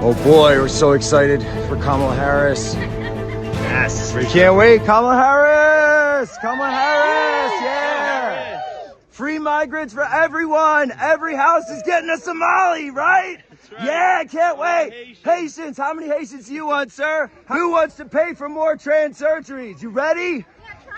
Oh boy, we're so excited for Kamala Harris. Yes. We can't wait. Kamala Harris! Kamala Harris! Yeah! Free migrants for everyone! Every house is getting a Somali, right? That's right. Yeah, can't wait! Haitians, how many Haitians do you want, sir? Who wants to pay for more trans surgeries? You ready?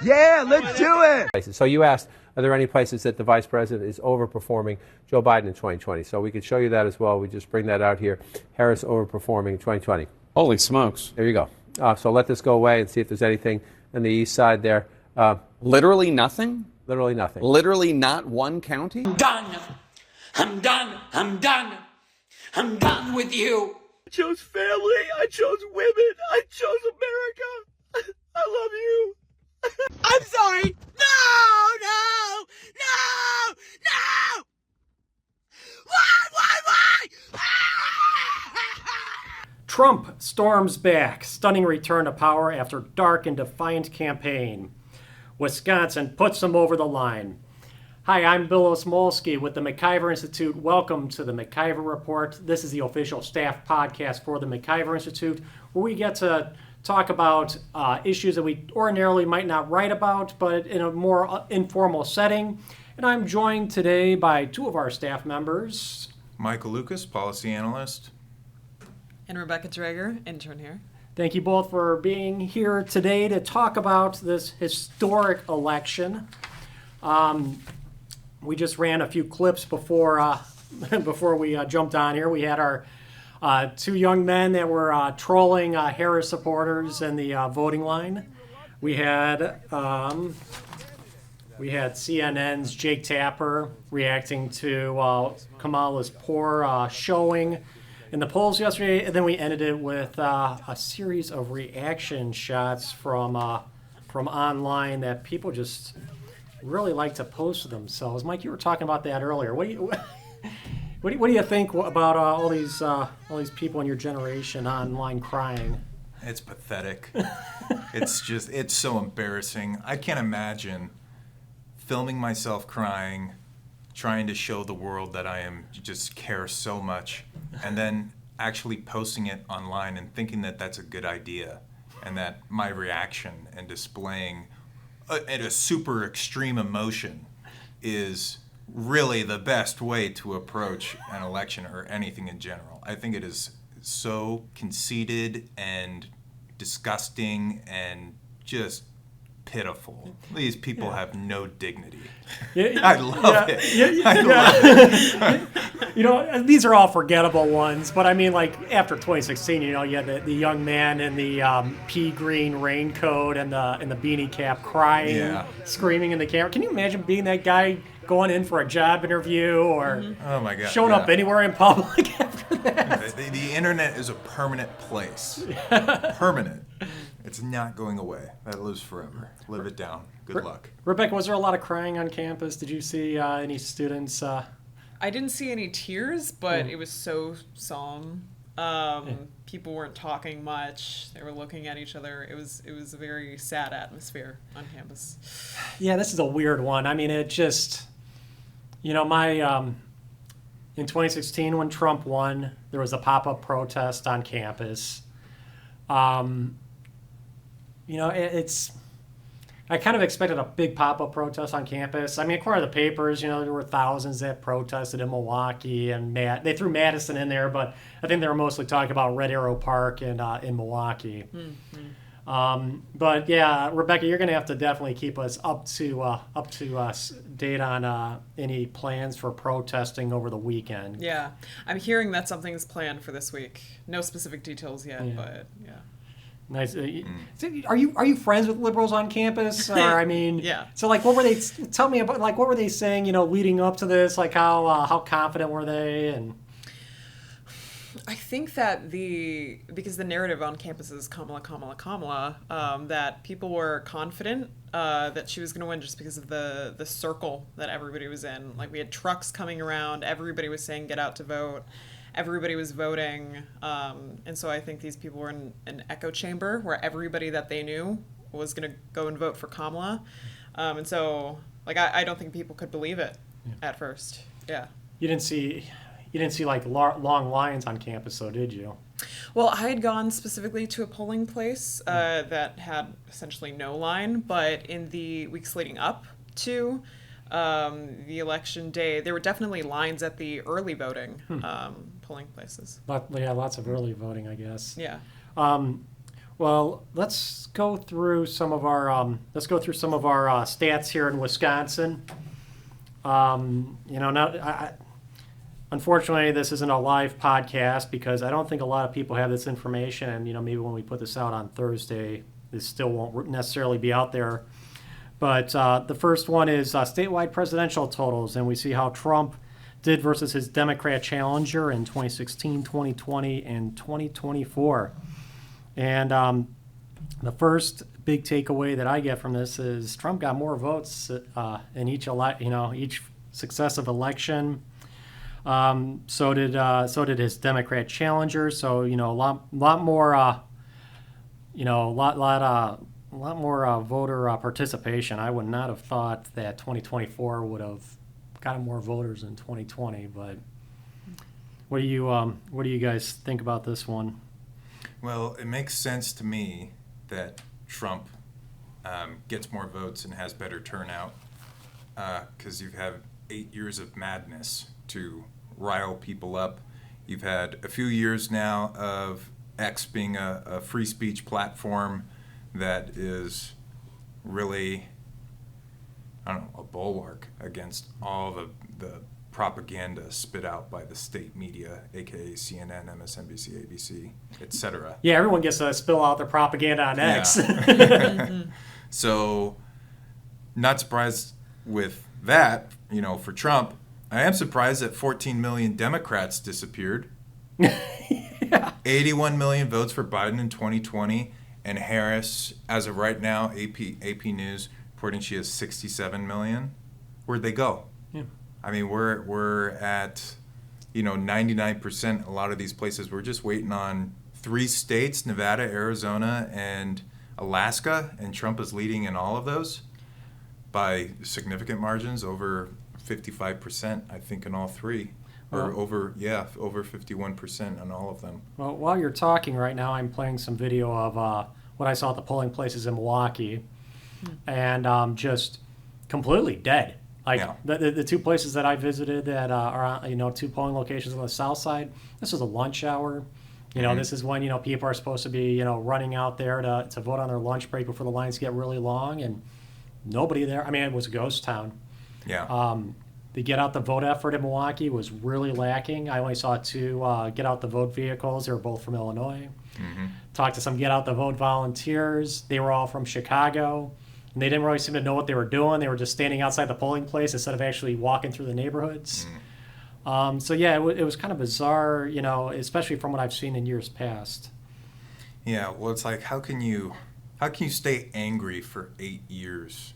Yeah, let's do it! So you asked, are there any places that the vice president is overperforming Joe Biden in 2020? So we could show you that as well. We just bring that out here. Harris overperforming in 2020. Holy smokes. There you go. So let this go away and see if there's anything on the east side there. Literally nothing? Literally nothing. Literally not one county? Done. I'm done. I'm done. I'm done with you. I chose family. I chose women. I chose America. I love you. I'm sorry. No. Why? Trump storms back. Stunning return to power after dark and defiant campaign. Wisconsin puts him over the line. Hi, I'm Bill Osmolsky with the MacIver Institute. Welcome to the MacIver Report. This is the official staff podcast for the MacIver Institute, where we get to talk about issues that we ordinarily might not write about, but in a more informal setting. And I'm joined today by two of our staff members. Michael Lucas, policy analyst. And Rebecca Drager, intern here. Thank you both for being here today to talk about this historic election. We just ran a few clips before we jumped on here. We had our two young men that were trolling Harris supporters in the voting line. We had CNN's Jake Tapper reacting to Kamala's poor showing in the polls yesterday, and then we ended it with a series of reaction shots from online that people just really like to post themselves. Mike, you were talking about that earlier. What do you think about all these people in your generation online crying? It's pathetic. It's so embarrassing. I can't imagine filming myself crying, trying to show the world that I just care so much, and then actually posting it online and thinking that that's a good idea, and that my reaction and displaying a super extreme emotion is really the best way to approach an election or anything in general. I think it is so conceited and disgusting and just pitiful. These people have no dignity. I love it. I love it. You know, these are all forgettable ones, but I mean, like, after 2016, you had the young man in the pea green raincoat and the beanie cap crying, screaming in the camera. Can you imagine being that guy going in for a job interview or oh my God, showing up anywhere in public after that? The internet is a permanent place. Permanent. It's not going away. That lives forever. Live it down. Good luck. Rebecca, was there a lot of crying on campus? Did you see any students? I didn't see any tears, but it was so solemn. People weren't talking much. They were looking at each other. It was a very sad atmosphere on campus. Yeah, this is a weird one. I mean, it just, my in 2016 when Trump won, there was a pop-up protest on campus. I kind of expected a big pop-up protest on campus. I mean, according to the papers, there were thousands that protested in Milwaukee, and they threw Madison in there, but I think they were mostly talking about Red Arrow Park and in Milwaukee. Mm-hmm. But yeah, Rebecca, you're going to have to definitely keep us up to date on any plans for protesting over the weekend. Yeah, I'm hearing that something's planned for this week. No specific details yet, but yeah. Nice. Are you friends with liberals on campus? Or I mean, yeah. So like, what were they? Tell me about what were they saying? Leading up to this, like how confident were they? And I think that because the narrative on campus is Kamala, that people were confident that she was going to win just because of the circle that everybody was in. Like, we had trucks coming around, everybody was saying get out to vote. Everybody was voting, and so I think these people were in an echo chamber where everybody that they knew was going to go and vote for Kamala, and so I don't think people could believe it at first. Yeah. You didn't see you didn't see like long lines on campus, though, did you? Well, I had gone specifically to a polling place that had essentially no line, but in the weeks leading up to the election day, there were definitely lines at the early voting polling places. Lots of early voting, I guess. Yeah. Well, let's go through some of our stats here in Wisconsin. Unfortunately, this isn't a live podcast because I don't think a lot of people have this information, and maybe when we put this out on Thursday, this still won't necessarily be out there. But the first one is statewide presidential totals, and we see how Trump did versus his Democrat challenger in 2016, 2020, and 2024. And the first big takeaway that I get from this is Trump got more votes in each successive election. So did his Democrat challenger. So a lot more voter participation. I would not have thought that 2024 would have gotten more voters than 2020. But what do you guys think about this one? Well, it makes sense to me that Trump gets more votes and has better turnout because you've had 8 years of madness to rile people up. You've had a few years now of X being a free speech platform that is really, a bulwark against all the propaganda spit out by the state media, aka CNN, MSNBC, ABC, etc. Yeah, everyone gets to spill out their propaganda on X. So, not surprised with that, for Trump. I am surprised that 14 million Democrats disappeared. 81 million votes for Biden in 2020, and Harris, as of right now, AP News reporting she has 67 million. Where'd they go? Yeah. I mean, we're at 99%. A lot of these places, we're just waiting on 3 states: Nevada, Arizona, and Alaska, and Trump is leading in all of those by significant margins, over 55%, I think, in all 3. Or over 51% on all of them. Well, while you're talking right now, I'm playing some video of what I saw at the polling places in Milwaukee, and just completely dead. Like the 2 places that I visited that are 2 polling locations on the south side. This was a lunch hour. This is when people are supposed to be running out there to vote on their lunch break before the lines get really long, and nobody there. I mean, it was a ghost town. Yeah. The get out the vote effort in Milwaukee was really lacking. I only saw 2 get out the vote vehicles. They were both from Illinois. Mm-hmm. Talked to some get out the vote volunteers. They were all from Chicago, and they didn't really seem to know what they were doing. They were just standing outside the polling place instead of actually walking through the neighborhoods. So yeah, it was kind of bizarre, especially from what I've seen in years past. Yeah, well, it's like how can you stay angry for 8 years?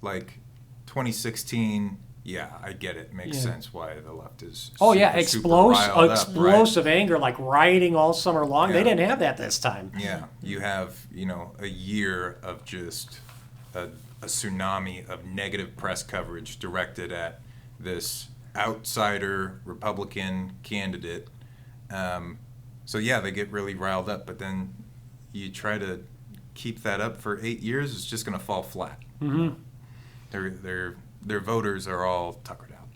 Like 2016. Yeah, I get it. Makes sense why the left is explosive anger, like rioting all summer long. Yeah. They didn't have that this time. Yeah, you have, a year of just a tsunami of negative press coverage directed at this outsider Republican candidate. So yeah, they get really riled up, but then you try to keep that up for 8 years, it's just going to fall flat. Mm-hmm. Their voters are all tuckered out.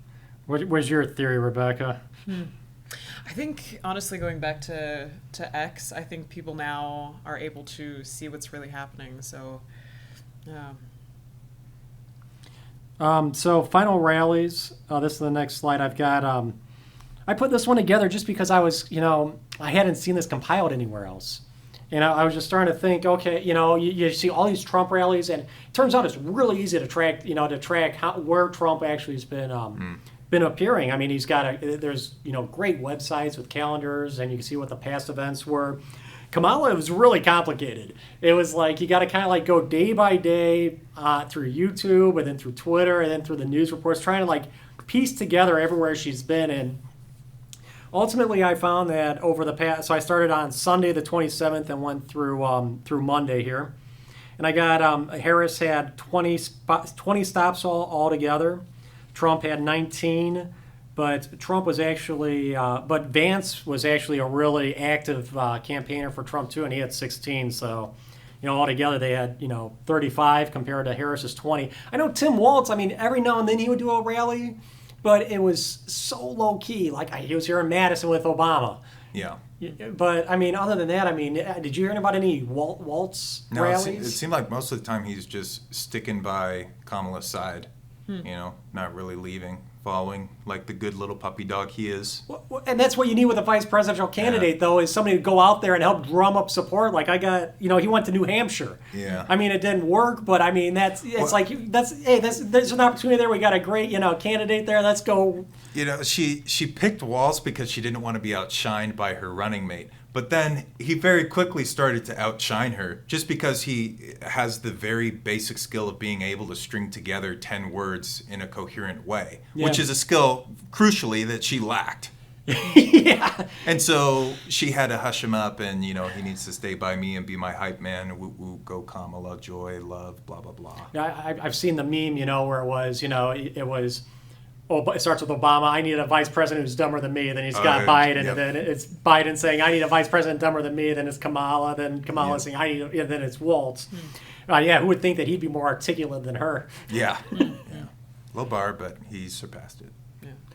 What was your theory, Rebecca? I think, honestly, going back to X, I think people now are able to see what's really happening. So, so final rallies. This is the next slide I've got. I put this one together just because I was, I hadn't seen this compiled anywhere else. I was just starting to think, okay, you see all these Trump rallies, and it turns out it's really easy to track, where Trump actually has been appearing. I mean, there's great websites with calendars, and you can see what the past events were. Kamala, it was really complicated. It was like you got to kind of like go day by day through YouTube, and then through Twitter, and then through the news reports, trying to like piece together everywhere she's been. And ultimately, I found that over the past, so I started on Sunday the 27th and went through Monday here. And I got Harris had 20 stops all together. Trump had 19. But Trump was actually, but Vance was actually a really active campaigner for Trump too, and he had 16. So, altogether they had 35 compared to Harris's 20. I know Tim Walz. I mean, every now and then he would do a rally, but it was so low key. Like he was here in Madison with Obama. Yeah. But I mean, other than that, I mean, did you hear about any Waltz No, rallies? it seemed like most of the time he's just sticking by Kamala's side, not really leaving, following like the good little puppy dog he is. Well, and that's what you need with a vice presidential candidate, though, is somebody to go out there and help drum up support. Like he went to New Hampshire. Yeah. I mean, it didn't work, but I mean, there's an opportunity there. We got a great, candidate there. Let's go. She picked Walz because she didn't want to be outshined by her running mate. But then he very quickly started to outshine her just because he has the very basic skill of being able to string together 10 words in a coherent way, which is a skill, crucially, that she lacked. Yeah. And so she had to hush him up and, he needs to stay by me and be my hype man. Woo, woo, go Kamala, joy, love, blah, blah, blah. Yeah, I've seen the meme, where it was, it was... Oh, it starts with Obama. I need a vice president who's dumber than me. Then he's got Biden, yep. and then it's Biden saying, "I need a vice president dumber than me." Then it's Kamala. Then Kamala saying, "I need," and then it's Waltz. Who would think that he'd be more articulate than her? Yeah, low bar, but he surpassed it.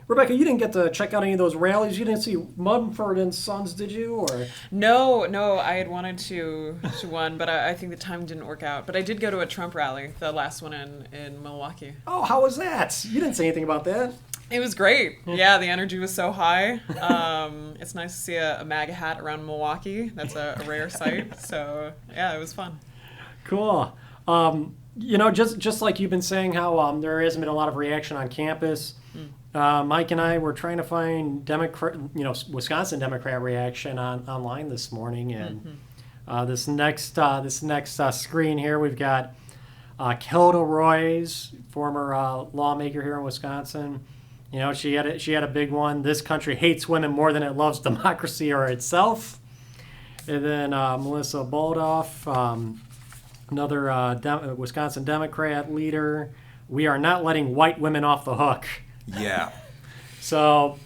Rebecca, you didn't get to check out any of those rallies. You didn't see Mumford and Sons, did you? Or No, I had wanted to one, but I think the time didn't work out. But I did go to a Trump rally, the last one in Milwaukee. Oh, how was that? You didn't say anything about that. It was great. Yeah, the energy was so high. It's nice to see a MAGA hat around Milwaukee. That's a rare sight. So yeah, it was fun. Cool. Just like you've been saying, how there hasn't been a lot of reaction on campus. Mike and I were trying to find Wisconsin Democrat reaction online this morning, and this next screen here we've got Kelda Roy's, former lawmaker here in Wisconsin. She had a big one. This country hates women more than it loves democracy or itself. And then Melissa Baldoff, another Wisconsin Democrat leader. We are not letting white women off the hook. Yeah. So,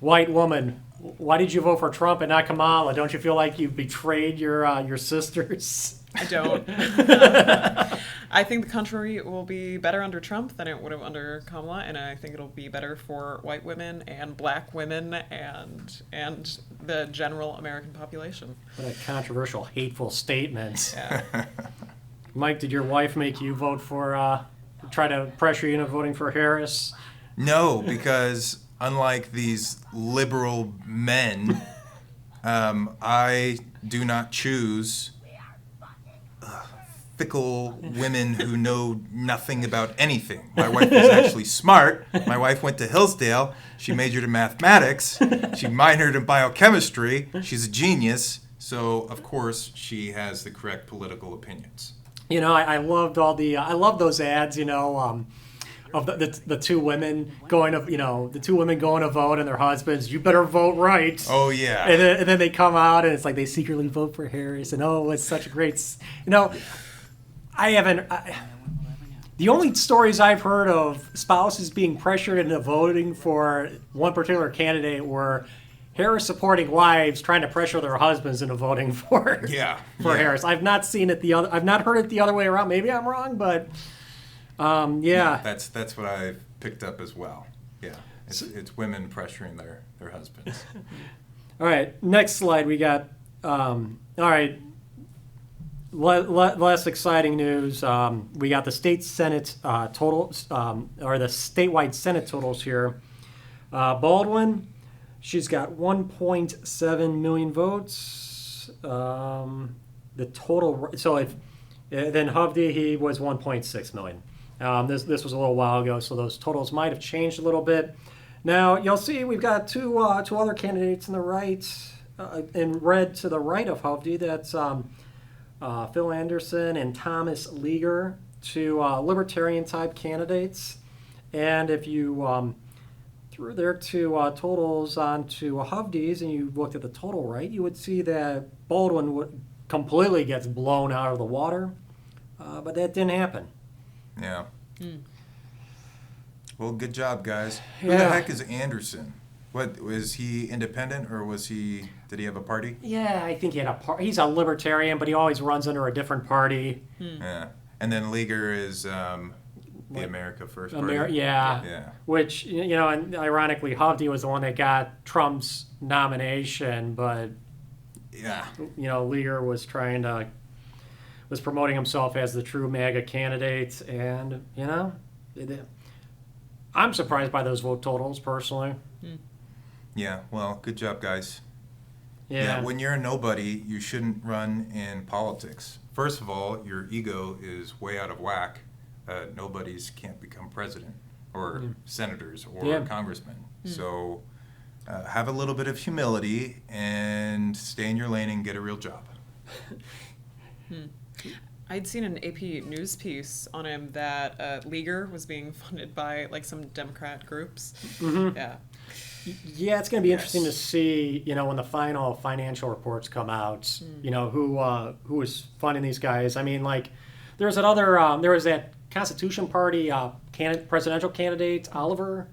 white woman, why did you vote for Trump and not Kamala? Don't you feel like you betrayed your sisters? I don't. I think the country will be better under Trump than it would have under Kamala, and I think it'll be better for white women and black women and the general American population. What a controversial, hateful statement. Yeah. Mike, did your wife make you vote for, try to pressure you into voting for Harris? No, because unlike these liberal men, I do not choose fickle women who know nothing about anything. My wife is actually smart. My wife went to Hillsdale. She majored in mathematics. She minored in biochemistry. She's a genius. So, of course, she has the correct political opinions. I loved I love those ads, of the two women going to vote and their husbands, you better vote right. Oh, yeah. And then they come out and it's like they secretly vote for Harris, and it's such a great, the only stories I've heard of spouses being pressured into voting for one particular candidate were Harris supporting wives trying to pressure their husbands into voting for Harris. I've not seen it I've not heard it the other way around. Maybe I'm wrong, but yeah. That's what I've picked up as well. Yeah, it's women pressuring their husbands. All right, next slide. We got all right. Less exciting news. We got the state Senate totals, or the statewide Senate totals here. Baldwin, she's got 1.7 million votes. The total. So then Hovde, he was 1.6 million. This was a little while ago, so those totals might have changed a little bit. Now you'll see we've got two other candidates in the right, in red to the right of Hovde. That's Phil Anderson and Thomas Leager, two libertarian-type candidates. And if you threw their two totals onto Hovde's and you looked at the total right, you would see that Baldwin completely gets blown out of the water. But that didn't happen. Yeah. Well, good job, guys. Who the heck is Anderson? What, was he independent or did he have a party? Yeah, I think he had a party. He's a libertarian, but he always runs under a different party. Yeah. And then Leaguer is the America First Party. Yeah. Which, and ironically, Hovde was the one that got Trump's nomination, but Yeah. Leaguer was promoting himself as the true MAGA candidate, and I'm surprised by those vote totals personally. Yeah, well, good job, guys. Yeah. When you're a nobody, you shouldn't run in politics. First of all, your ego is way out of whack. Nobodies can't become president or senators or congressmen. So have a little bit of humility and stay in your lane and get a real job. I'd seen an AP news piece on him that Leaguer was being funded by like some Democrat groups. Yeah. Yeah, it's going to be interesting to see, when the final financial reports come out, who is funding these guys. I mean, like, there was that Constitution Party presidential candidate, Oliver.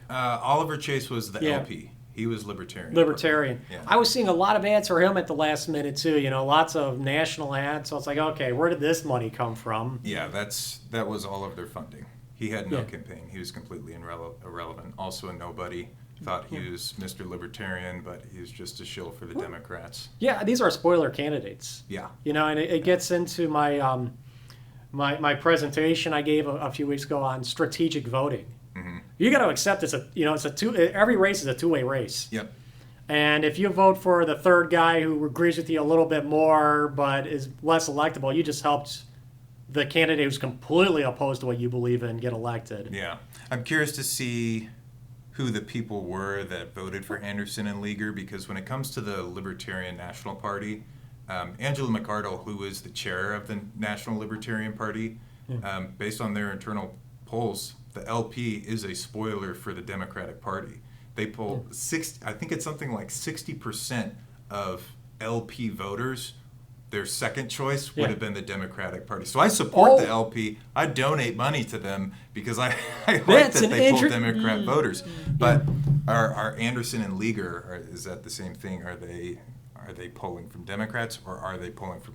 Oliver Chase was the LP. He was libertarian. Yeah. I was seeing a lot of ads for him at the last minute too. Lots of national ads. So it's like, okay, where did this money come from? Yeah, that was all of their funding. He had no campaign. He was completely irrelevant. Also a nobody. Thought he was Mr. Libertarian, but he was just a shill for the Democrats. Yeah, these are spoiler candidates. Yeah. And it gets into my my presentation I gave a few weeks ago on strategic voting. You got to accept every race is a two-way race. Yep. And if you vote for the third guy who agrees with you a little bit more but is less electable, you just helped the candidate who's completely opposed to what you believe in get elected. Yeah. I'm curious to see who the people were that voted for Anderson and Leaguer, because when it comes to the Libertarian National Party, Angela McArdle, who is the chair of the National Libertarian Party, based on their internal polls, the LP is a spoiler for the Democratic Party. They polled I think it's something like 60% of LP voters. Their second choice would have been the Democratic Party. So I support the LP. I donate money to them because I like that they poll Democrat voters. But are Anderson and Leaguer, is that the same thing? Are they polling from Democrats or are they polling from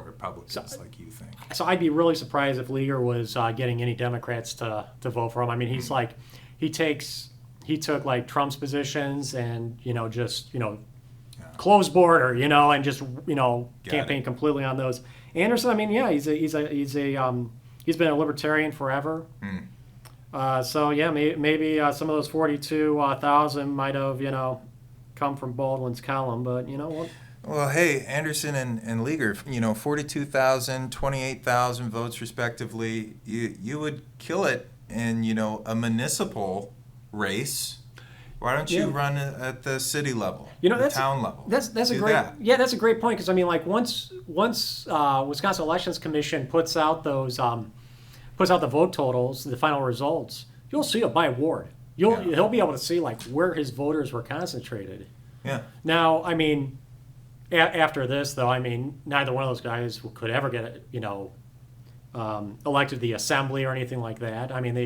Republicans like you think? So I'd be really surprised if Leaguer was getting any Democrats to vote for him. I mean, he's like, he took like Trump's positions and, closed border, and just, campaign completely on those. Anderson, I mean, yeah, he's been a libertarian forever. So yeah, maybe some of those 42,000 might have, come from Baldwin's column, but what? Well, hey, Anderson and Leaguer, 42,000, 28,000 votes respectively. You would kill it in, a municipal race. Why don't you run at the city level, the town level? That's a great point, because I mean, like once Wisconsin Elections Commission puts out those puts out the vote totals, the final results, you'll see it by ward. He'll be able to see like where his voters were concentrated. Yeah. Now, I mean, after this though, I mean, neither one of those guys could ever get elected to the assembly or anything like that. I mean,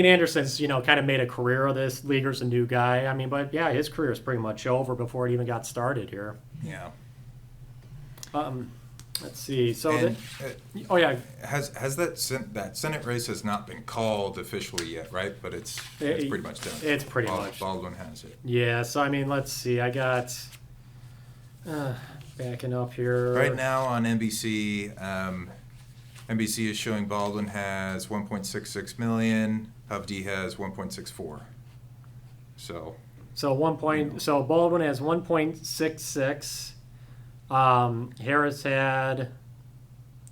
Anderson's, kind of made a career of this. Leaguer's a new guy. I mean, but yeah, his career is pretty much over before it even got started here. Yeah. Let's see. So, has that Senate race has not been called officially yet, right? But it's pretty much done. It's pretty much. Baldwin has it. Yeah. So I mean, let's see. I got backing up here right now on NBC. NBC is showing Baldwin has 1.66 million. Hovde has 1.64. So Baldwin has 1.66.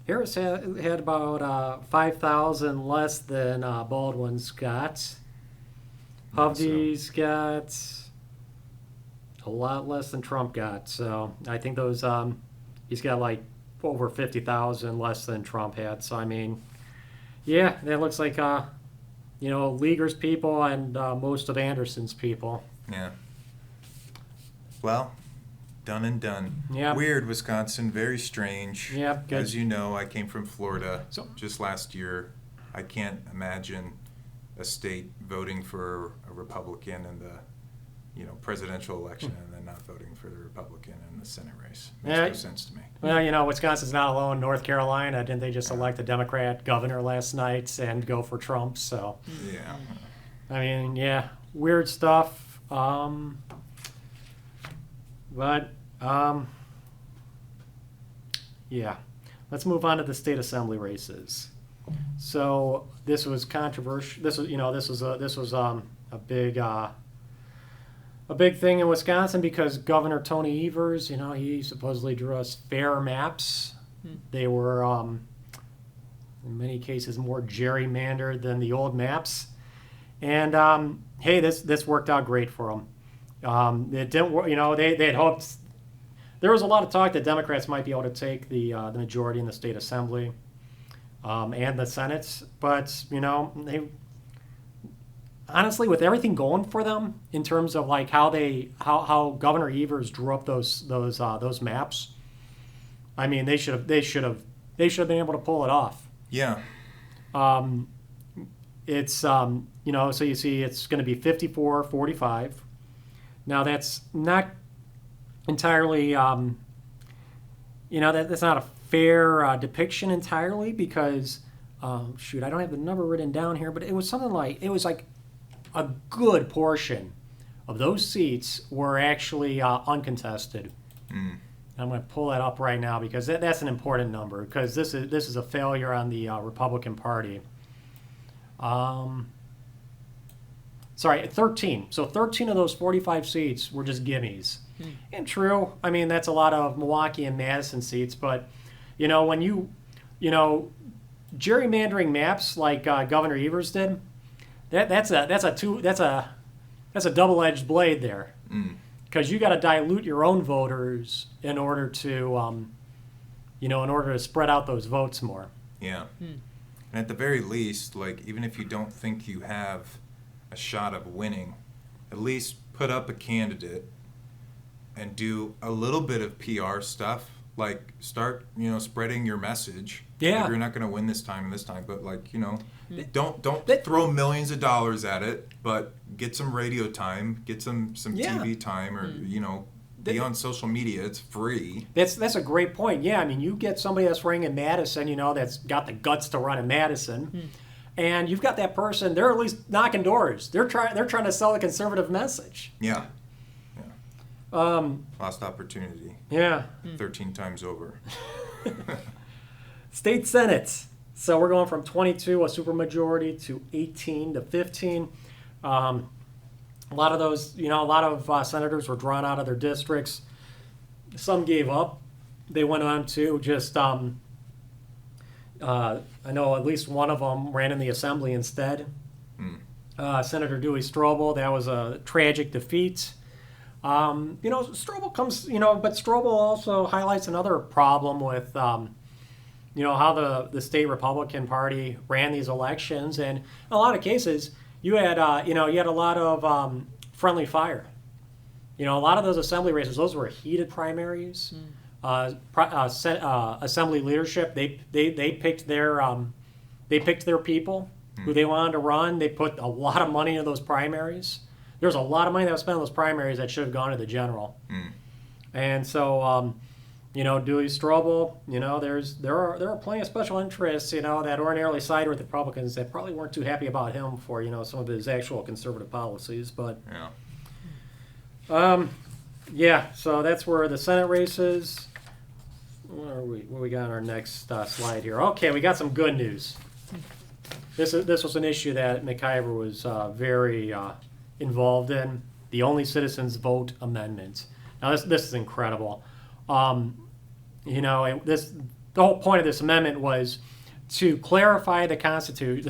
Harris had about 5,000 less than Baldwin's got. Hovde's got a lot less than Trump got. So I think those he's got like over 50,000 less than Trump had. So I mean, yeah, that looks like Leaguer's people and most of Anderson's people. Yeah. Well, done and done. Yeah. Weird, Wisconsin. Very strange. Yeah. As you know, I came from Florida just last year. I can't imagine a state voting for a Republican in the presidential election and then not voting for the Republican in the Senate race. Makes no sense to me. Well, Wisconsin's not alone. North Carolina, didn't they just elect a Democrat governor last night and go for Trump? So, Yeah. I mean, yeah, weird stuff. Yeah. Let's move on to the state assembly races. So this was controversial. This was a big thing in Wisconsin because Governor Tony Evers, he supposedly drew us fair maps. They were, in many cases, more gerrymandered than the old maps. And hey, this worked out great for them. It didn't work. They had hoped. There was a lot of talk that Democrats might be able to take the majority in the state assembly and the Senate, but they honestly, with everything going for them in terms of like how Governor Evers drew up those maps, I mean they should have been able to pull it off. Yeah. It's so you see it's going to be 54-45. Now that's not entirely that's not a fair depiction entirely because I don't have the number written down here, but it was like a good portion of those seats were actually uncontested. I'm going to pull that up right now because that's an important number because this is a failure on the Republican Party. Sorry, 13. So 13 of those 45 seats were just gimmies. And true, I mean, that's a lot of Milwaukee and Madison seats, but, when gerrymandering maps like Governor Evers did, that's a double-edged blade there. Because you got to dilute your own voters in order to, spread out those votes more. Yeah. And at the very least, like, even if you don't think you have a shot of winning, at least put up a candidate and do a little bit of PR stuff. Like, start, spreading your message. Yeah. Maybe you're not going to win this time, but like, don't throw millions of dollars at it, but get some radio time, get some TV time, or be on social media. It's free. That's a great point. Yeah, I mean, you get somebody that's running in Madison, that's got the guts to run in Madison, and you've got that person. They're at least knocking doors. They're trying to sell a conservative message. Yeah. Lost opportunity. Yeah. 13 times over. State Senate. So we're going from 22, a supermajority, to 18 to 15. A lot of those, senators were drawn out of their districts. Some gave up. They went on to just, I know at least one of them ran in the assembly instead. Senator Dewey Strobel, that was a tragic defeat. Strobel comes, but Strobel also highlights another problem with, how the state Republican Party ran these elections. And in a lot of cases, you had a lot of friendly fire. A lot of those assembly races, those were heated primaries. Assembly leadership, they picked their people who they wanted to run. They put a lot of money into those primaries. There's a lot of money that was spent on those primaries that should have gone to the general. And so, Dewey Strobel, there are plenty of special interests, that ordinarily side with the Republicans that probably weren't too happy about him for, some of his actual conservative policies. But so that's where the Senate races. Where we got on our next slide here? Okay, we got some good news. This was an issue that MacIver was very involved in, the Only Citizens Vote Amendment. Now this is incredible. The whole point of this amendment was to clarify the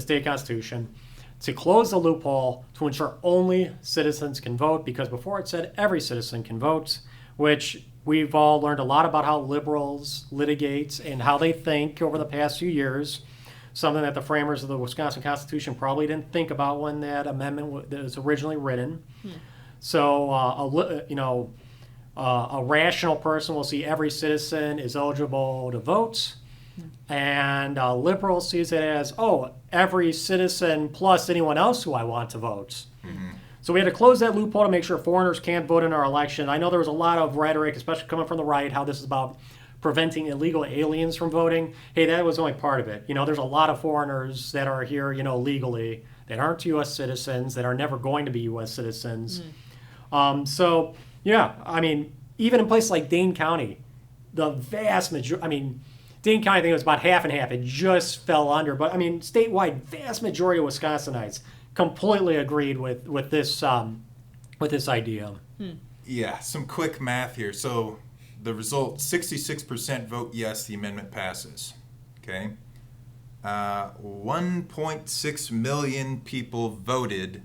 state constitution, to close the loophole to ensure only citizens can vote, because before it said every citizen can vote, which we've all learned a lot about how liberals litigate and how they think over the past few years. Something that the framers of the Wisconsin Constitution probably didn't think about when that amendment was originally written. So, a rational person will see every citizen is eligible to vote, and a liberal sees it as, every citizen plus anyone else who I want to vote. So we had to close that loophole to make sure foreigners can't vote in our election. I know there was a lot of rhetoric, especially coming from the right, how this is about preventing illegal aliens from voting. Hey, that was only part of it. You know, there's a lot of foreigners that are here, you know, legally, that aren't U.S. citizens, that are never going to be U.S. citizens. So, yeah, I mean, even in places like Dane County, the vast majority, I mean, Dane County, I think it was about half and half. It just fell under. But, I mean, statewide, vast majority of Wisconsinites completely agreed with this idea. Yeah, some quick math here. So the result, 66% vote yes, the amendment passes. Okay. 1.6 million people voted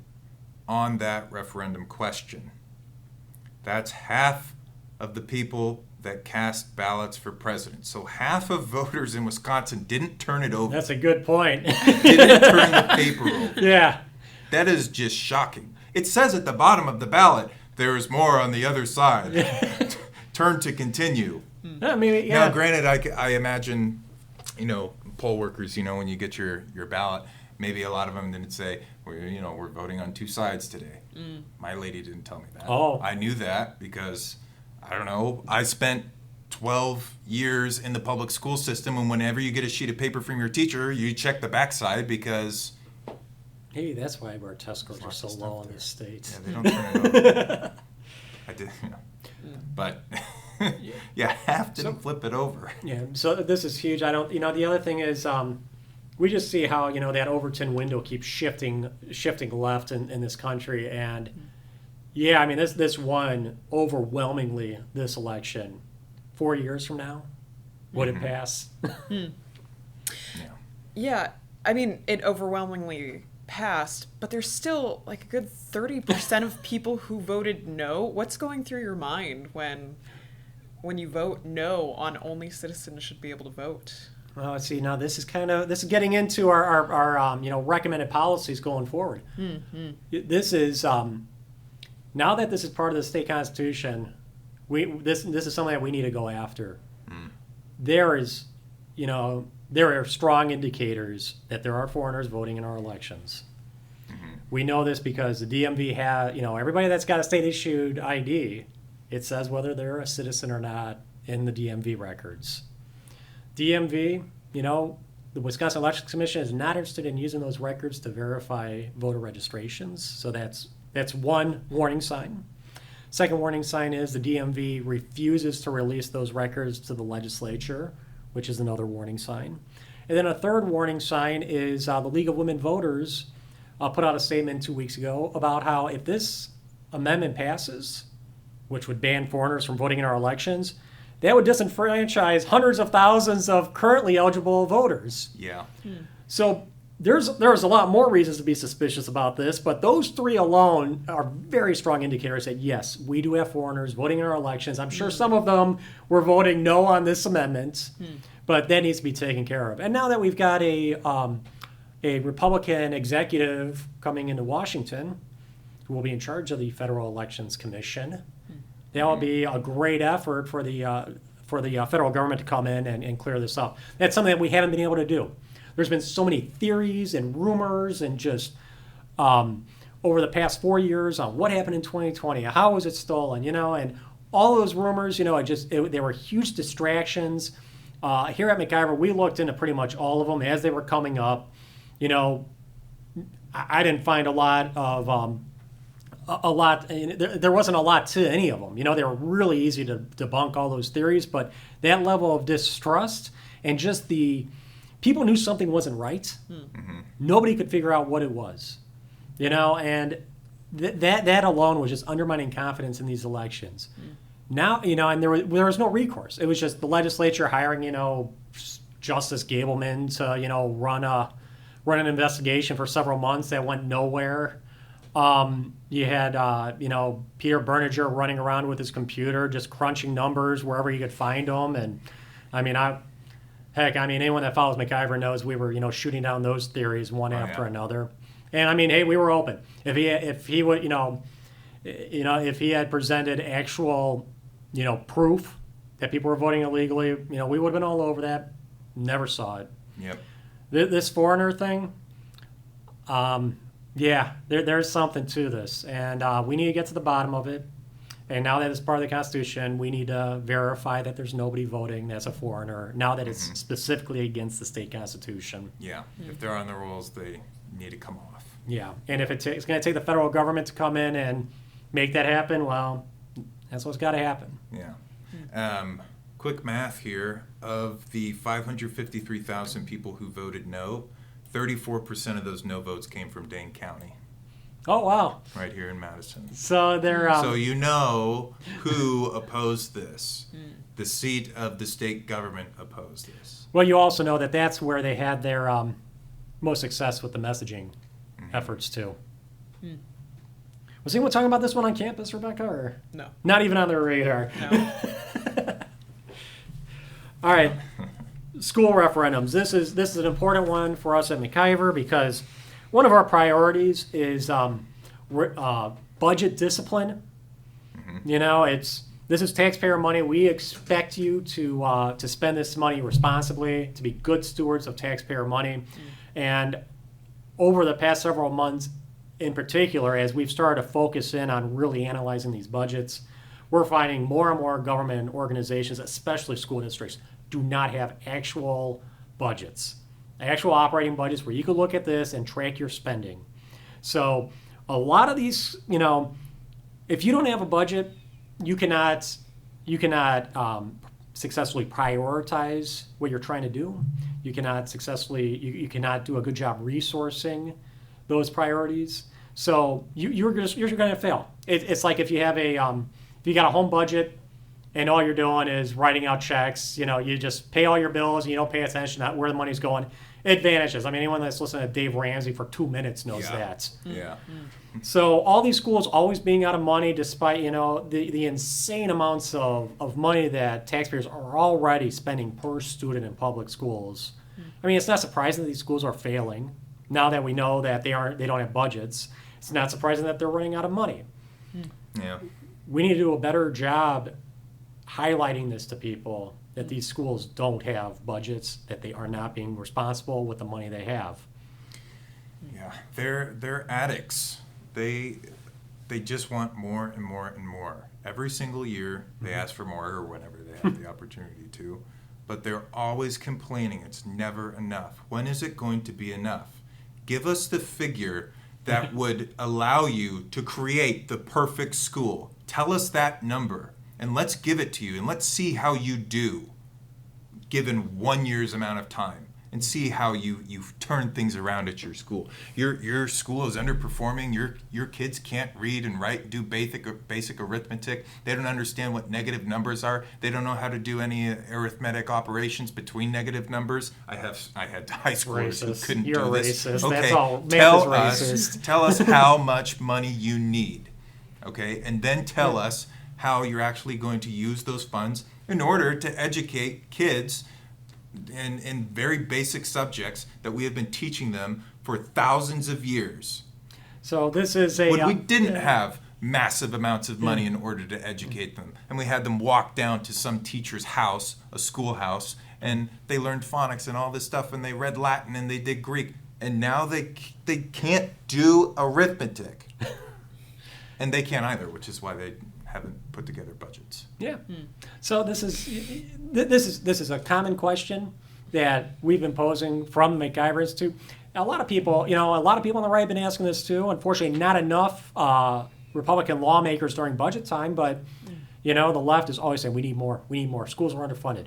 on that referendum question. That's half of the people that cast ballots for president. So half of voters in Wisconsin didn't turn it over. That's a good point. Didn't turn the paper over. Yeah. That is just shocking. It says at the bottom of the ballot, there is more on the other side. Turn to continue. I mean, yeah. Now, granted, I imagine, you know, poll workers, you know, when you get your ballot, maybe a lot of them didn't say, we're voting on two sides today. My lady didn't tell me that. Oh. I knew that because, I don't know, I spent 12 years in the public school system, and whenever you get a sheet of paper from your teacher, you check the backside because... Maybe that's why our test scores are so low in this state. Yeah, they don't turn it over. I did, you know. But, yeah, half didn't flip it over. Yeah, so this is huge. I don't, you know, the other thing is we just see how, you know, that Overton window keeps shifting left in this country. And, yeah, I mean, this won overwhelmingly this election. 4 years from now, would it pass? Yeah, I mean, it overwhelmingly passed, but there's still like a good 30% of people who voted no. What's going through your mind when you vote no on only citizens should be able to vote? Well, see, now this is getting into our you know, recommended policies going forward. This is now that this is part of the state constitution, this is something that we need to go after. There is, you know, there are strong indicators that there are foreigners voting in our elections. We know this because the DMV has, you know, everybody that's got a state-issued ID, it says whether they're a citizen or not in the DMV records. DMV, you know, the Wisconsin Election Commission is not interested in using those records to verify voter registrations, so that's one warning sign. Second warning sign is the DMV refuses to release those records to the legislature, which is another warning sign. And then a third warning sign is the League of Women Voters put out a statement 2 weeks ago about how if this amendment passes, which would ban foreigners from voting in our elections, that would disenfranchise hundreds of thousands of currently eligible voters. Yeah. So there's a lot more reasons to be suspicious about this, but those three alone are very strong indicators that, yes, we do have foreigners voting in our elections. I'm sure some of them were voting no on this amendment, but that needs to be taken care of. And now that we've got a Republican executive coming into Washington who will be in charge of the Federal Elections Commission, that will be a great effort for the federal government to come in and clear this up. That's something that we haven't been able to do. There's been so many theories and rumors and just over the past 4 years on what happened in 2020, how was it stolen, you know, and all those rumors, you know, they were huge distractions. Here at MacIver, we looked into pretty much all of them as they were coming up. You know, I didn't find there wasn't a lot to any of them. You know, they were really easy to debunk all those theories, but that level of distrust and just people knew something wasn't right. Nobody could figure out what it was, you know, and that alone was just undermining confidence in these elections. Now, you know, and there was no recourse. It was just the legislature hiring, you know, Justice Gableman to, you know, run an investigation for several months that went nowhere. You had, you know, Peter Berninger running around with his computer, just crunching numbers wherever he could find them. And I mean, anyone that follows MacIver knows we were, you know, shooting down those theories one after another. And I mean, hey, we were open. If he would, if he had presented actual, you know, proof that people were voting illegally, you know, we would have been all over that. Never saw it. Yep. This foreigner thing, Yeah, there's something to this, and we need to get to the bottom of it. And now that it's part of the Constitution, we need to verify that there's nobody voting that's a foreigner, now that it's specifically against the state constitution. Yeah, if they're on the rolls, they need to come off. Yeah, and if it's going to take the federal government to come in and make that happen, well, that's what's got to happen. Yeah. Quick math here. Of the 553,000 people who voted no, 34% of those no votes came from Dane County, Oh, wow. right here in Madison. So they're... So you know who opposed this. The seat of the state government opposed this. Well, you also know that that's where they had their most success with the messaging efforts, too. Was anyone talking about this one on campus, Rebecca? Or No. not even on their radar? No. All right. School referendums. This is an important one for us at MacIver because one of our priorities is budget discipline. You know, this is taxpayer money. We expect you to spend this money responsibly, to be good stewards of taxpayer money. And over the past several months, in particular, as we've started to focus in on really analyzing these budgets, we're finding more and more government organizations, especially school districts, do not have actual budgets, actual operating budgets where you could look at this and track your spending. So a lot of these, you know, if you don't have a budget, you cannot successfully prioritize what you're trying to do. You cannot successfully, you cannot do a good job resourcing those priorities. So you're going to fail. It's like if you have if you got a home budget and all you're doing is writing out checks, you know, you just pay all your bills and you don't pay attention to where the money's going, it vanishes. I mean, anyone that's listened to Dave Ramsey for 2 minutes knows that. Yeah. So all these schools always being out of money, despite, you know, the insane amounts of money that taxpayers are already spending per student in public schools. I mean, it's not surprising that these schools are failing. Now that we know that they don't have budgets, it's not surprising that they're running out of money. Yeah. We need to do a better job highlighting this to people, that these schools don't have budgets, that they are not being responsible with the money they have. Yeah. They're addicts. They just want more and more and more. Every single year they ask for more, or whenever they have the opportunity to. But they're always complaining it's never enough. When is it going to be enough? Give us the figure that would allow you to create the perfect school. Tell us that number, and let's give it to you, and let's see how you do given 1 year's amount of time, and see how you've turned things around at your school. Your school is underperforming. Your kids can't read and write, do basic arithmetic. They don't understand what negative numbers are. They don't know how to do any arithmetic operations between negative numbers. I had high schoolers who couldn't You're do this. racist. Okay, That's all. Math is racist. tell us how much money you need, okay, and then tell us how you're actually going to use those funds in order to educate kids in very basic subjects that we have been teaching them for thousands of years. So this is a... When we didn't have massive amounts of money in order to educate them, and we had them walk down to some teacher's house, a schoolhouse, and they learned phonics and all this stuff, and they read Latin and they did Greek, and now they can't do arithmetic. And they can't either, which is why they haven't put together budgets. Yeah. So this is a common question that we've been posing from the MacIver Institute. A lot of people on the right have been asking this too. Unfortunately, not enough Republican lawmakers during budget time, but the left is always saying we need more. We need more. Schools are underfunded.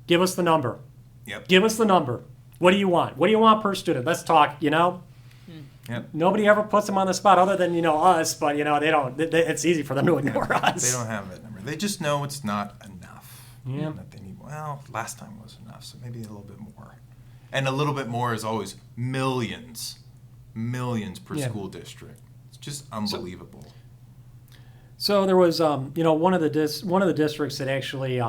Give us the number. Yep. Give us the number. What do you want? What do you want per student? Let's talk. Yep. Nobody ever puts them on the spot other than us, but they don't. It's easy for them to ignore us. They don't have that number. They just know it's not enough. Yeah. That they need. Well, last time was enough, so maybe a little bit more. And a little bit more is always millions per school district. It's just unbelievable. So there was, one of the districts that actually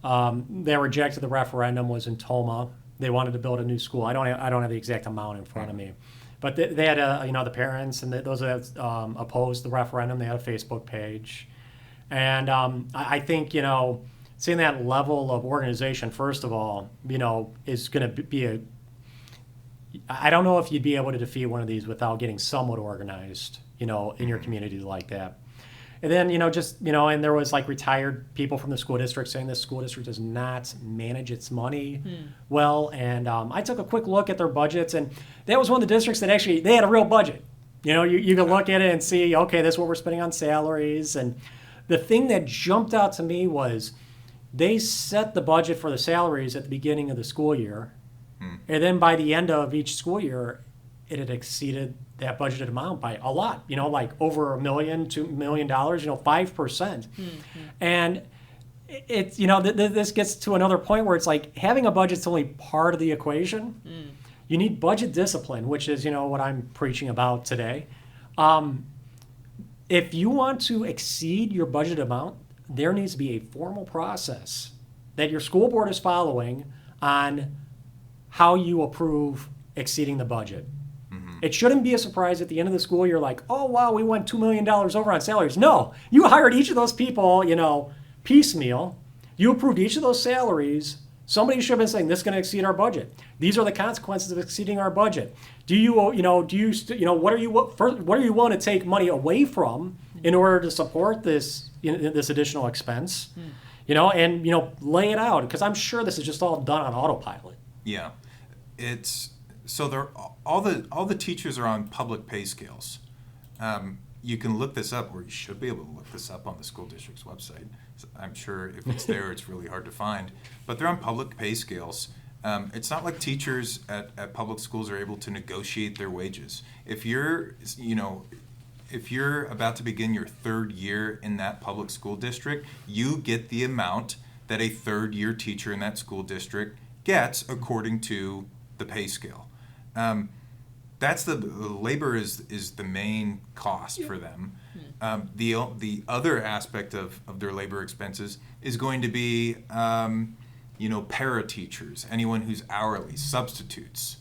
that rejected the referendum was in Toma. They wanted to build a new school. I don't have the exact amount in front of me, but they had the parents and those that opposed the referendum. They had a Facebook page, and I think seeing that level of organization, first of all, is going to be I don't know if you'd be able to defeat one of these without getting somewhat organized, in your community like that. And then, and there was like retired people from the school district saying this school district does not manage its money well. And I took a quick look at their budgets, and that was one of the districts that actually, they had a real budget. You can look at it and see, okay, this is what we're spending on salaries. And the thing that jumped out to me was they set the budget for the salaries at the beginning of the school year. And then by the end of each school year, it had exceeded that budgeted amount by a lot, like over $1 million, $2 million, 5%. And it's, this gets to another point where it's like having a budget's only part of the equation. You need budget discipline, which is, what I'm preaching about today. If you want to exceed your budget amount, there needs to be a formal process that your school board is following on how you approve exceeding the budget. It shouldn't be a surprise at the end of the school year like, oh, wow, we went $2 million over on salaries. No, you hired each of those people, piecemeal. You approved each of those salaries. Somebody should have been saying, this is going to exceed our budget. These are the consequences of exceeding our budget. What are you willing to take money away from in order to support this, this additional expense? And lay it out, because I'm sure this is just all done on autopilot. Yeah, so they're all the teachers are on public pay scales. You can look this up, or you should be able to look this up on the school district's website. I'm sure if it's there, it's really hard to find. But they're on public pay scales. It's not like teachers at public schools are able to negotiate their wages. If you're about to begin your third year in that public school district, you get the amount that a third-year teacher in that school district gets according to the pay scale. That's the labor is the main cost for them. The other aspect of their labor expenses is going to be para teachers, anyone who's hourly, substitutes.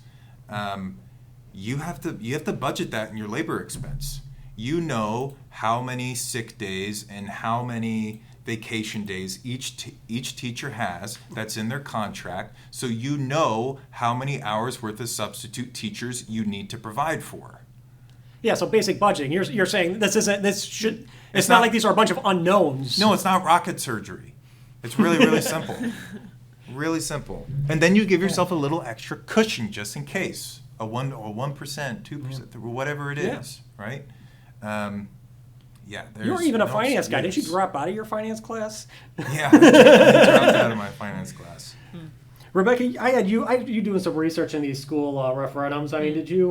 You have to budget that in your labor expense. You know how many sick days and how many vacation days each teacher has that's in their contract, so you know how many hours worth of substitute teachers you need to provide for. Yeah, so basic budgeting. You're saying it's not like these are a bunch of unknowns. No, it's not rocket surgery. It's really, really simple. Really simple. And then you give yourself a little extra cushion just in case. A 1%, 2%, whatever it is, right? You were even a finance guy. Didn't you drop out of your finance class? Yeah, I dropped out of my finance class. Rebecca, I had you doing some research in these school referendums. I mean, did you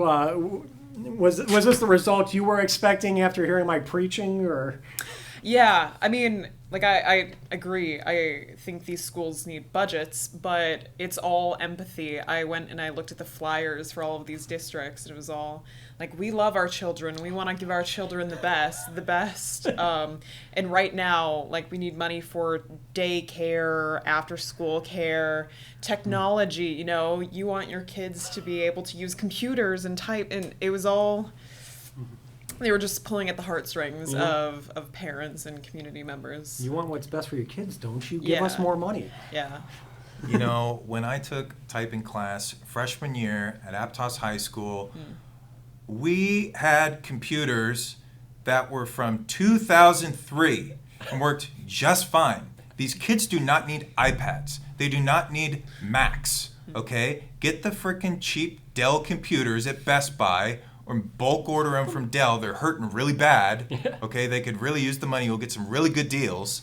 was this the result you were expecting after hearing my preaching, or? Yeah, I mean, like I agree. I think these schools need budgets, but it's all empathy. I went and I looked at the flyers for all of these districts, and it was all like, we love our children. We want to give our children the best. And right now, like, we need money for daycare, after school care, technology. You want your kids to be able to use computers and type, and it was all. They were just pulling at the heartstrings of parents and community members. You want what's best for your kids, don't you? Give us more money. Yeah. When I took typing class freshman year at Aptos High School, we had computers that were from 2003 and worked just fine. These kids do not need iPads. They do not need Macs, okay? Get the freaking cheap Dell computers at Best Buy, or bulk order them from Dell. They're hurting really bad. Okay, they could really use the money. You'll get some really good deals,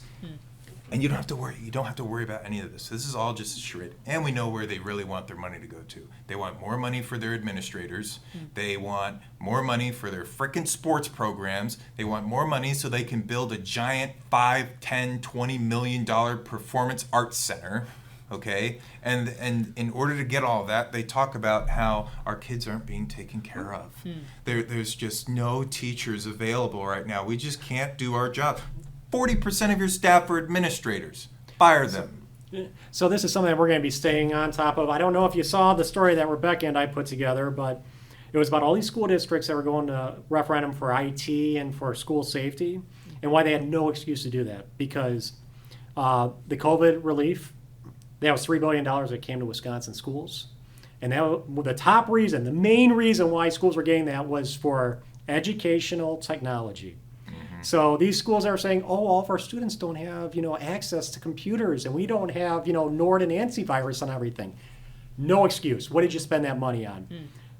and you don't have to worry. You don't have to worry about any of this. This is all just a charade. And we know where they really want their money to go to. They want more money for their administrators. They want more money for their frickin' sports programs. They want more money so they can build a giant $5, $10, $20 million performance arts center. Okay, and in order to get all of that, they talk about how our kids aren't being taken care of. There's just no teachers available right now. We just can't do our job. 40% of your staff are administrators. Fire them. So this is something that we're going to be staying on top of. I don't know if you saw the story that Rebecca and I put together, but it was about all these school districts that were going to referendum for IT and for school safety, and why they had no excuse to do that, because the COVID relief, that was $3 billion that came to Wisconsin schools. And the top reason, the main reason why schools were getting that was for educational technology. So these schools are saying, oh, all of our students don't have, access to computers, and we don't have, Nord and antivirus and everything. No excuse. What did you spend that money on?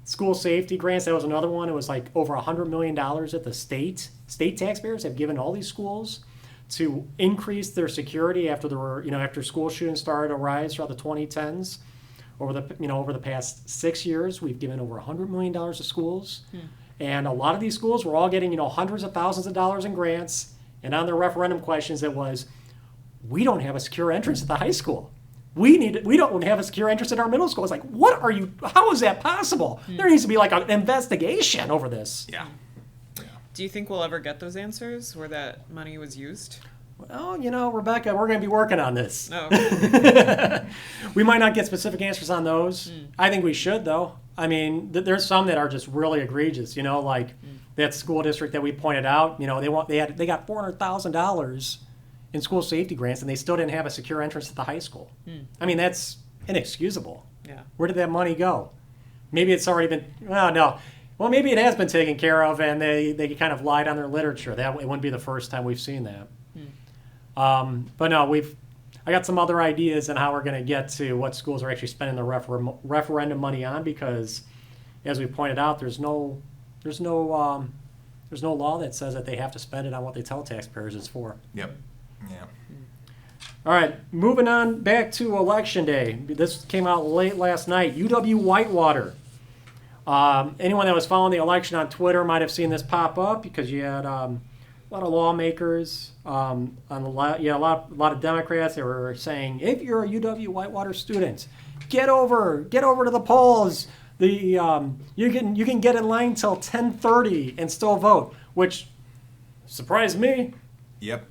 School safety grants, that was another one. It was like over $100 million that the state taxpayers have given all these schools to increase their security after there were, after school shootings started to rise throughout the 2010s. Over the past 6 years, we've given over $100 million to schools. And a lot of these schools were all getting, hundreds of thousands of dollars in grants. And on their referendum questions, it was, we don't have a secure entrance at the high school. We don't have a secure entrance at our middle school. It's like, how is that possible? There needs to be like an investigation over this. Yeah. Do you think we'll ever get those answers where that money was used? Well, Rebecca, we're going to be working on this. No. We might not get specific answers on those. I think we should, though. I mean, there's some that are just really egregious. Like that school district that we pointed out. They got $400,000 in school safety grants, and they still didn't have a secure entrance at the high school. I mean, that's inexcusable. Yeah. Where did that money go? Maybe it's already been. Oh, no. Well, maybe it has been taken care of, and they kind of lied on their literature. It wouldn't be the first time we've seen that. But no, I got some other ideas on how we're going to get to what schools are actually spending their referendum money on, because, as we pointed out, there's no law that says that they have to spend it on what they tell taxpayers it's for. Yep. Yeah. All right, moving on back to Election Day. This came out late last night. UW-Whitewater. Anyone that was following the election on Twitter might have seen this pop up, because you had a lot of lawmakers, on the left, a lot of Democrats that were saying, if you're a UW-Whitewater student, get over to the polls. You can get in line till 10:30 and still vote, which surprised me. Yep.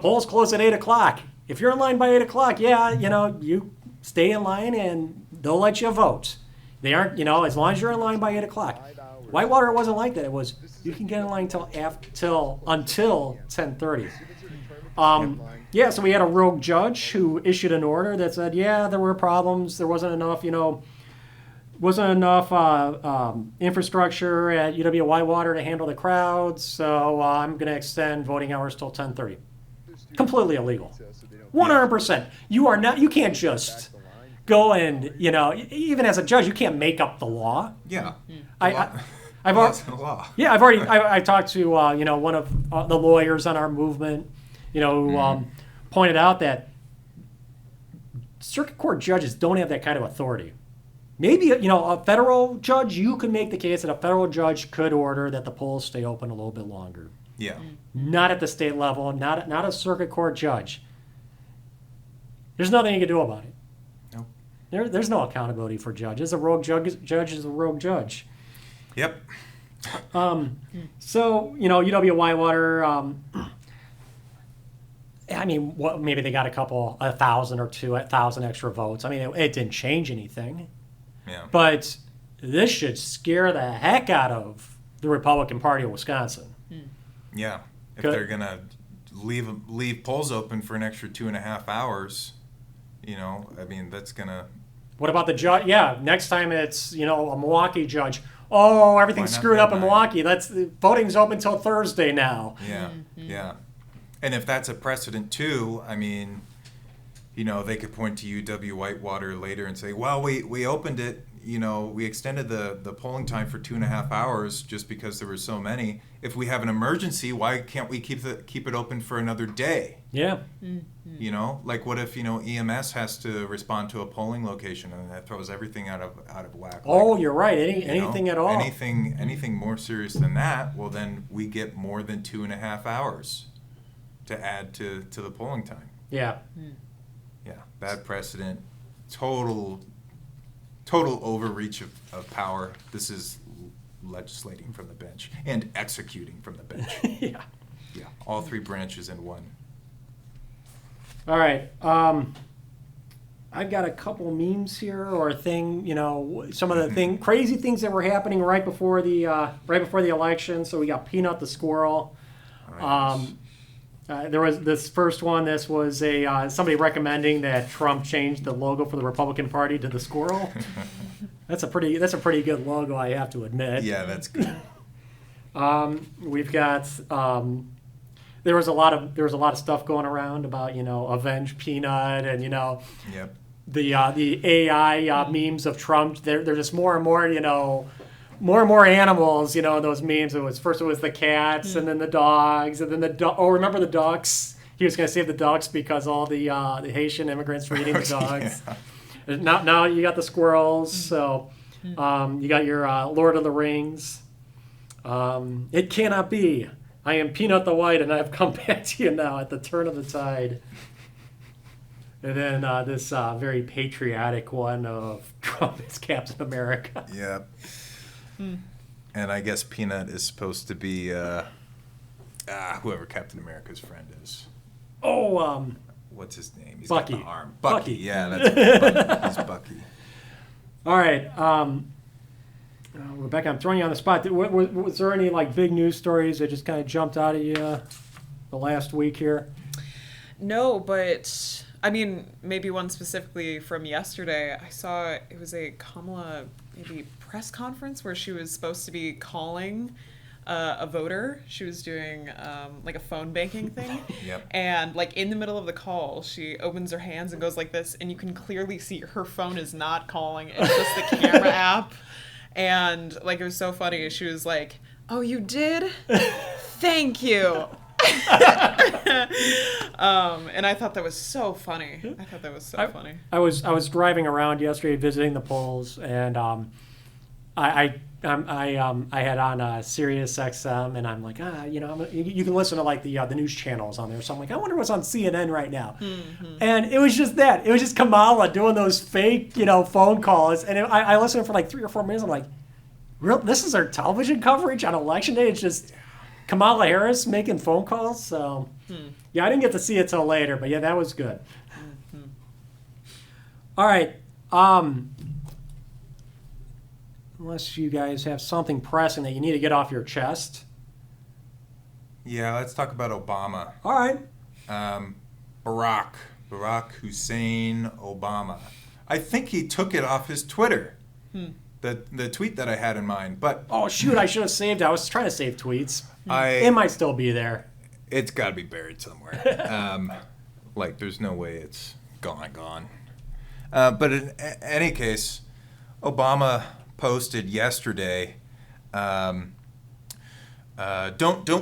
Polls close at 8 o'clock. If you're in line by 8 o'clock, you stay in line and they'll let you vote. They aren't, as long as you're in line by 8 o'clock. Whitewater wasn't like that. It was, you can get in line until 10:30. So we had a rogue judge who issued an order that said, there were problems. There wasn't enough, infrastructure at UW-Whitewater to handle the crowds. So I'm going to extend voting hours till 10:30. Completely illegal. 100%. You can't just go and, even as a judge, you can't make up the law. Yeah. I've talked to one of the lawyers on our movement, who pointed out that circuit court judges don't have that kind of authority. Maybe a federal judge, you could make the case that a federal judge could order that the polls stay open a little bit longer. Yeah. Not at the state level, not a circuit court judge. There's nothing you can do about it. Nope. There's no accountability for judges. A rogue judge is a rogue judge. Yep. So, UW-Whitewater, maybe they got 1,000 or 2,000 extra votes. I mean, it didn't change anything. Yeah. But this should scare the heck out of the Republican Party of Wisconsin. Yeah. If they're going to leave polls open for an extra 2.5 hours, that's going to... What about the judge? Yeah, next time it's, a Milwaukee judge. Oh, everything's screwed up in Milwaukee. Voting's open until Thursday now. Yeah, yeah. And if that's a precedent too, they could point to UW-Whitewater later and say, well, we opened it, we extended the polling time for 2.5 hours just because there were so many. If we have an emergency, why can't we keep it open for another day? Yeah. What if, EMS has to respond to a polling location and that throws everything out of whack? Oh, you're right. Anything at all. Anything more serious than that, well, then we get more than 2.5 hours to add to the polling time. Yeah. Yeah, bad precedent, total overreach of power. This is legislating from the bench and executing from the bench. Yeah. Yeah, all three branches in one. All right. I've got a couple memes here, or some of the crazy things that were happening right before the election. So we got Peanut the squirrel. Nice. There was this first one. This was somebody recommending that Trump change the logo for the Republican Party to the squirrel. That's a pretty good logo, I have to admit. Yeah, that's good. We've got there was a lot of stuff going around about avenge Peanut and Yep. the AI memes of Trump. They're just more and more animals. Those memes. It was the cats and then the dogs and then remember the ducks? He was going to save the ducks because all the Haitian immigrants were eating the dogs. Yeah. Now you got the squirrels. So you got your Lord of the Rings. It cannot be. I am Peanut the White, and I have come back to you now at the turn of the tide. And then this very patriotic one of Trump as Captain America. Yep. And I guess Peanut is supposed to be whoever Captain America's friend is. Oh, What's his name? He's Bucky. got the arm. Bucky. Yeah, that's Bucky. He's Bucky. all right. Rebecca, I'm throwing you on the spot. Was there any big news stories that just kind of jumped out at you the last week here? No, but I mean, maybe one specifically from yesterday. I saw it was a Kamala maybe press conference where she was supposed to be calling a voter. She was doing a phone banking thing. Yep. And in the middle of the call, she opens her hands and goes like this, and you can clearly see her phone is not calling. It's just the camera app. And it was so funny. She was like, "Oh, you did? Thank you." And I thought that was so funny. Funny. I was driving around yesterday visiting the polls, and I had on Sirius XM, and I'm like, you can listen to the news channels on there. So I'm like, I wonder what's on CNN right now. Mm-hmm. And it was just that. It was just Kamala doing those fake, phone calls. And I listened for 3 or 4 minutes. I'm like, real? This is our television coverage on election day? It's just Kamala Harris making phone calls. So yeah, I didn't get to see it till later, but yeah, that was good. Mm-hmm. All right. Unless you guys have something pressing that you need to get off your chest. Yeah, let's talk about Obama. All right. Barack Hussein Obama. I think he took it off his Twitter. The tweet that I had in mind, but oh shoot, I should have saved it. I was trying to save tweets. It might still be there. It's got to be buried somewhere. There's no way it's gone. But in any case, Obama posted yesterday. Don't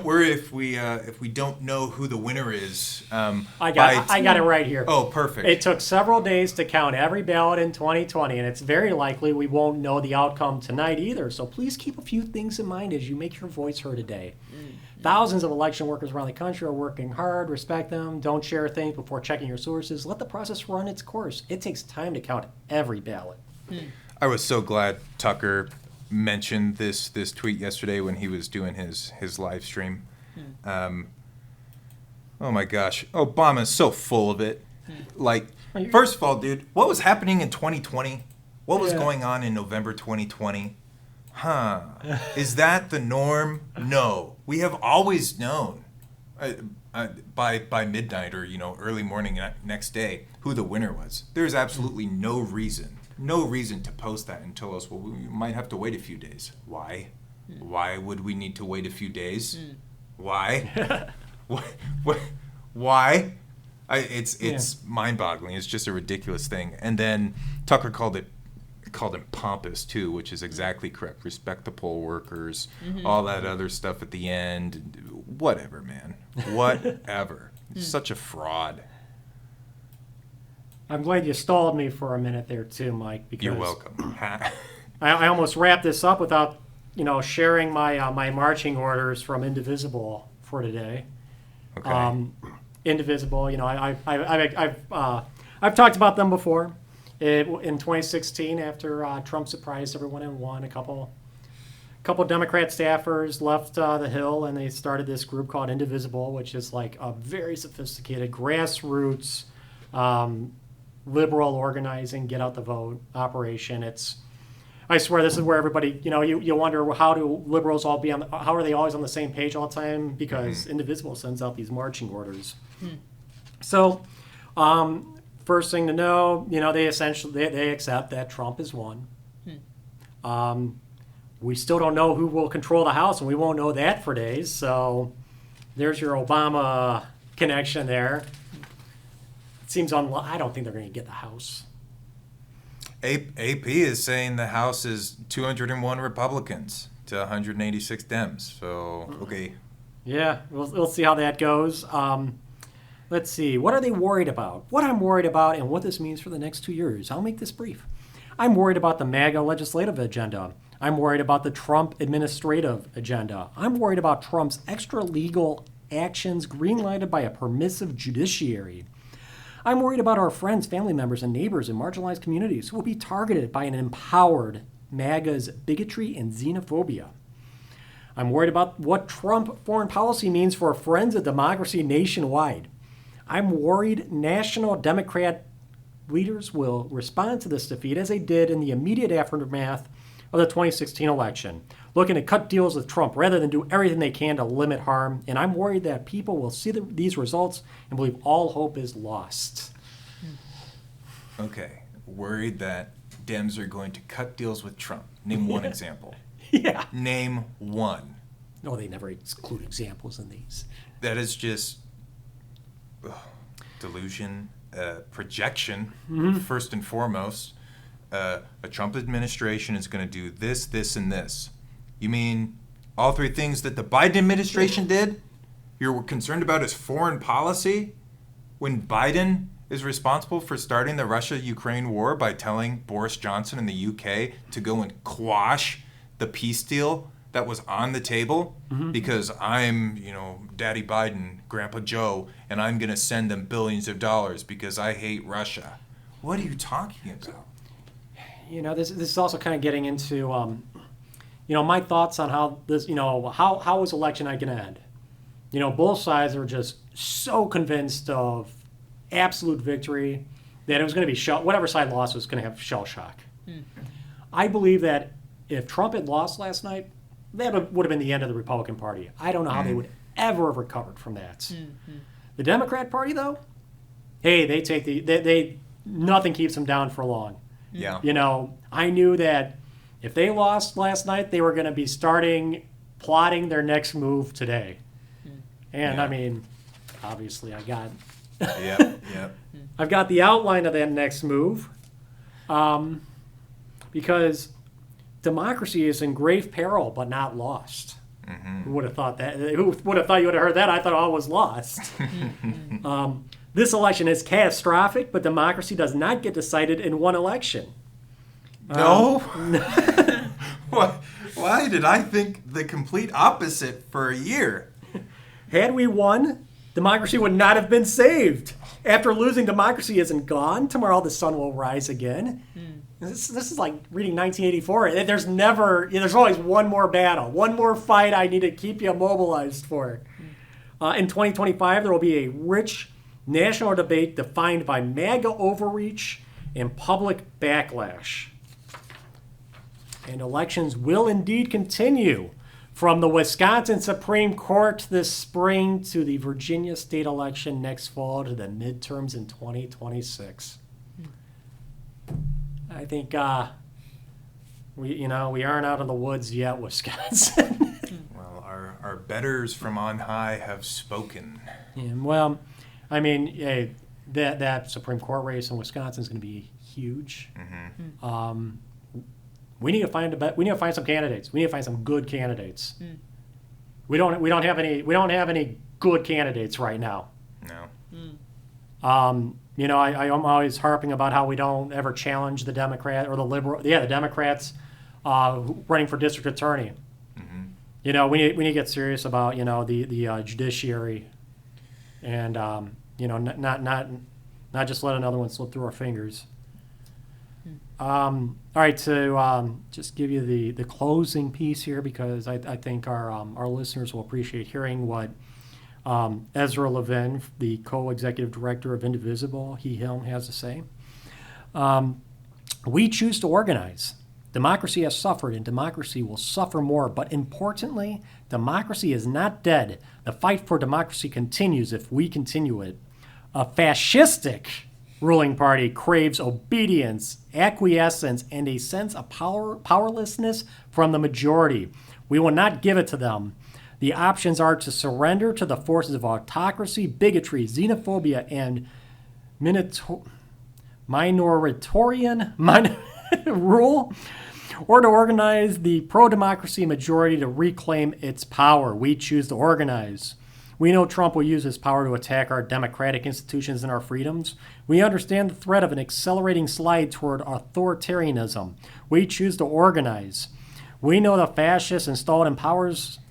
worry if we don't know who the winner is. I got it right here. Oh, perfect. It took several days to count every ballot in 2020, and it's very likely we won't know the outcome tonight either. So please keep a few things in mind as you make your voice heard today. Thousands of election workers around the country are working hard. Respect them. Don't share things before checking your sources. Let the process run its course. It takes time to count every ballot. I was so glad Tucker mentioned this tweet yesterday when he was doing his live stream. Oh my gosh, Obama's so full of it. First of all, dude, what was happening in 2020? What was going on in November 2020? Is that the norm? No, we have always known by midnight or early morning next day who the winner was. There's absolutely no reason to post that and tell us, well, we might have to wait a few days. Why? Why would we need to wait a few days? Why? Why? It's mind-boggling. It's just a ridiculous thing. And then Tucker called him pompous too, which is exactly correct. Respect the poll workers, all that other stuff at the end. Whatever, man. Whatever. Such a fraud. I'm glad you stalled me for a minute there too, Mike. Because you're welcome. I almost wrapped this up without, sharing my marching orders from Indivisible for today. Okay. Indivisible, I've talked about them before. In 2016, after Trump surprised everyone and won, a couple Democrat staffers left the Hill, and they started this group called Indivisible, which is a very sophisticated grassroots liberal organizing, get out the vote operation. I swear this is where everybody, you wonder how do liberals all how are they always on the same page all the time? Because Indivisible sends out these marching orders. So, first thing to know, they essentially, they accept that Trump has won. We still don't know who will control the House, and we won't know that for days. So there's your Obama connection there. It seems I don't think they're going to get the House. AP is saying the House is 201 Republicans to 186 Dems. So, okay. Yeah, we'll see how that goes. Let's see. What are they worried about? What I'm worried about and what this means for the next 2 years. I'll make this brief. I'm worried about the MAGA legislative agenda. I'm worried about the Trump administrative agenda. I'm worried about Trump's extra-legal actions green-lighted by a permissive judiciary. I'm worried about our friends, family members, and neighbors in marginalized communities who will be targeted by an empowered MAGA's bigotry and xenophobia. I'm worried about what Trump foreign policy means for friends of democracy nationwide. I'm worried national Democrat leaders will respond to this defeat as they did in the immediate aftermath of the 2016 election, looking to cut deals with Trump rather than do everything they can to limit harm. And I'm worried that people will see these results and believe all hope is lost. Okay. Worried that Dems are going to cut deals with Trump. Name one example. Yeah. Name one. No, they never include examples in these. That is just delusion, projection, first and foremost. A Trump administration is going to do this, this, and this. You mean all three things that the Biden administration did? You're concerned about his foreign policy? When Biden is responsible for starting the Russia-Ukraine war by telling Boris Johnson in the UK to go and quash the peace deal that was on the table because I'm, Daddy Biden, Grandpa Joe, and I'm going to send them billions of dollars because I hate Russia. What are you talking about? This is also kind of getting into, my thoughts on how this, how is election night going to end? Both sides are just so convinced of absolute victory that it was going to be whatever side lost was going to have shell shock. I believe that if Trump had lost last night, that would have been the end of the Republican Party. I don't know how they would ever have recovered from that. The Democrat Party, though, hey, they take nothing keeps them down for long. Yeah. I knew that if they lost last night, they were going to be plotting their next move today. And Yeah. I mean, obviously, Yep. I've got the outline of that next move, because democracy is in grave peril, but not lost. Who would have thought that? Who would have thought you would have heard that? I thought all was lost. This election is catastrophic, but democracy does not get decided in one election. No? Why did I think the complete opposite for a year? Had we won, democracy would not have been saved. After losing, democracy isn't gone. Tomorrow the sun will rise again. This is like reading 1984. There's always one more battle, one more fight I need to keep you mobilized for. In 2025, there will be a rich national debate defined by MAGA overreach and public backlash. And elections will indeed continue, from the Wisconsin Supreme Court this spring to the Virginia state election next fall to the midterms in 2026. I think we aren't out of the woods yet, Wisconsin. Well, our betters from on high have spoken. Yeah, well, I mean, that Supreme Court race in Wisconsin is going to be huge. We need to find some candidates. We need to find some good candidates. We don't have any good candidates right now. No. I'm always harping about how we don't ever challenge the Democrat or the Democrats running for district attorney. We need to get serious about the judiciary, and not just let another one slip through our fingers. All right, to just give you the closing piece here, because I think our listeners will appreciate hearing what Ezra Levin, the co-executive director of Indivisible, him has to say. We choose to organize. Democracy has suffered, and democracy will suffer more. But importantly, democracy is not dead. The fight for democracy continues if we continue it. A fascistic ruling party craves obedience, acquiescence, and a sense of powerlessness from the majority. We will not give it to them. The options are to surrender to the forces of autocracy, bigotry, xenophobia, and minoritarian rule, or to organize the pro-democracy majority to reclaim its power. We choose to organize. We know Trump will use his power to attack our democratic institutions and our freedoms. We understand the threat of an accelerating slide toward authoritarianism. We choose to organize. We know the fascists installed in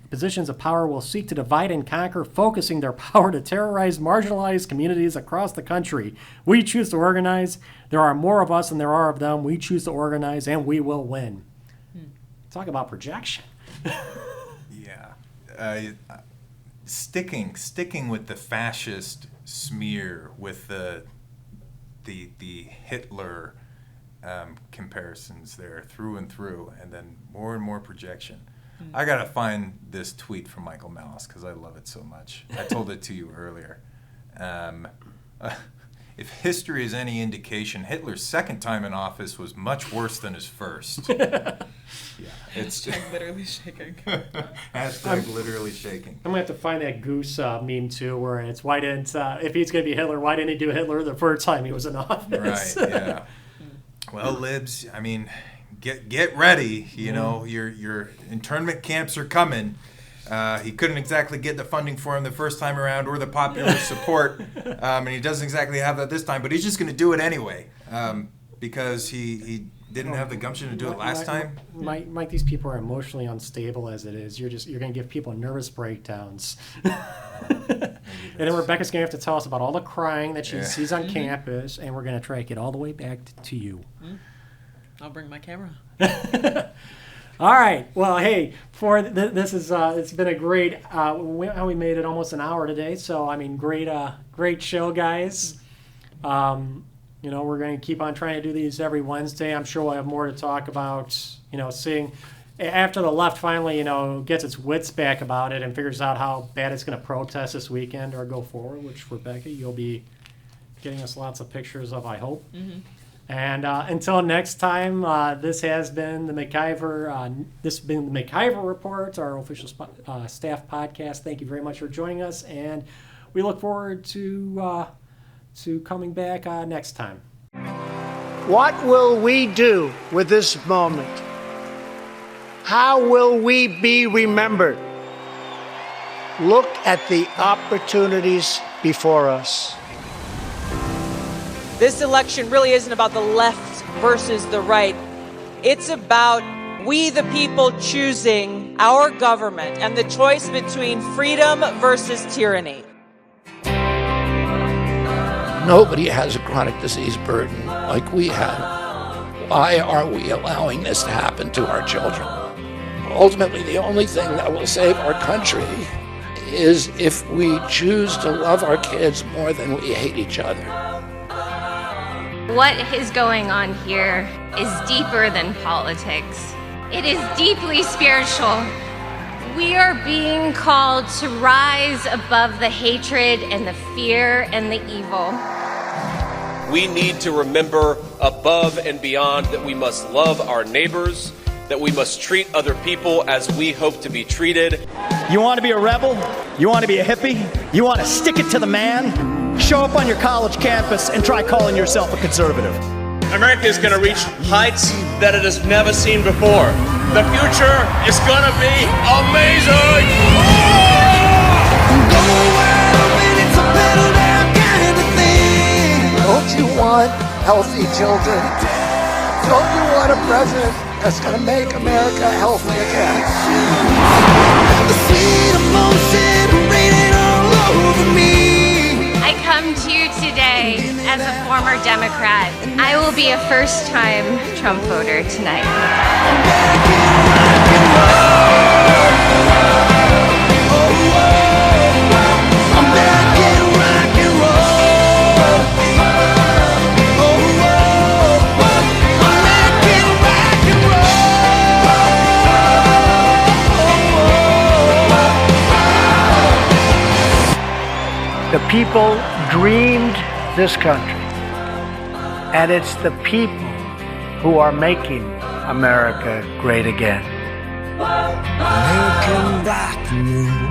positions of power will seek to divide and conquer, focusing their power to terrorize marginalized communities across the country. We choose to organize. There are more of us than there are of them. We choose to organize, and we will win. Talk about projection. Yeah. Sticking with the fascist smear, with the Hitler comparisons there through and through, and then more and more projection. I gotta find this tweet from Michael Malice because I love it so much. I told it to you earlier. If history is any indication, Hitler's second time in office was much worse than his first. Yeah, it's Hashtag literally shaking. hashtag literally shaking. I'm gonna have to find that goose meme too, where it's why didn't if he's gonna be Hitler, why didn't he do Hitler the first time he was in office? Right. Yeah. Well, libs, I mean, get ready. You know, your internment camps are coming. He couldn't exactly get the funding for him the first time around, or the popular support, and he doesn't exactly have that this time. But he's just going to do it anyway, because he didn't have the gumption to do it last time. Mike, these people are emotionally unstable as it is. You're going to give people nervous breakdowns. And then Rebecca's going to have to tell us about all the crying that she sees on campus, and we're going to track it all the way back to you. I'll bring my camera. All right. Well, hey, this is it's been a great. We made it almost an hour today, so I mean, great show, guys. You know, we're going to keep on trying to do these every Wednesday. I'm sure we'll have more to talk about. You know, seeing after the left finally, gets its wits back about it and figures out how bad it's going to protest this weekend or go forward. Which, Rebecca, you'll be getting us lots of pictures of, I hope. Mm-hmm. And until next time, this has been the MacIver. This has been the MacIver Report, our official staff podcast. Thank you very much for joining us, and we look forward to coming back next time. What will we do with this moment? How will we be remembered? Look at the opportunities before us. This election really isn't about the left versus the right. It's about we the people choosing our government and the choice between freedom versus tyranny. Nobody has a chronic disease burden like we have. Why are we allowing this to happen to our children? Ultimately, the only thing that will save our country is if we choose to love our kids more than we hate each other. What is going on here is deeper than politics. It is deeply spiritual. We are being called to rise above the hatred and the fear and the evil. We need to remember above and beyond that we must love our neighbors, that we must treat other people as we hope to be treated. You want to be a rebel? You want to be a hippie? You want to stick it to the man? Show up on your college campus and try calling yourself a conservative. America is going to reach heights that it has never seen before. The future is going to be amazing! Don't you want healthy children? Don't you want a president that's going to make America healthy again? The sweet emotion raining all over me. I come to you today as a former Democrat. I will be a first-time Trump voter tonight. The people dreamed this country. And it's the people who are making America great again. Making black new.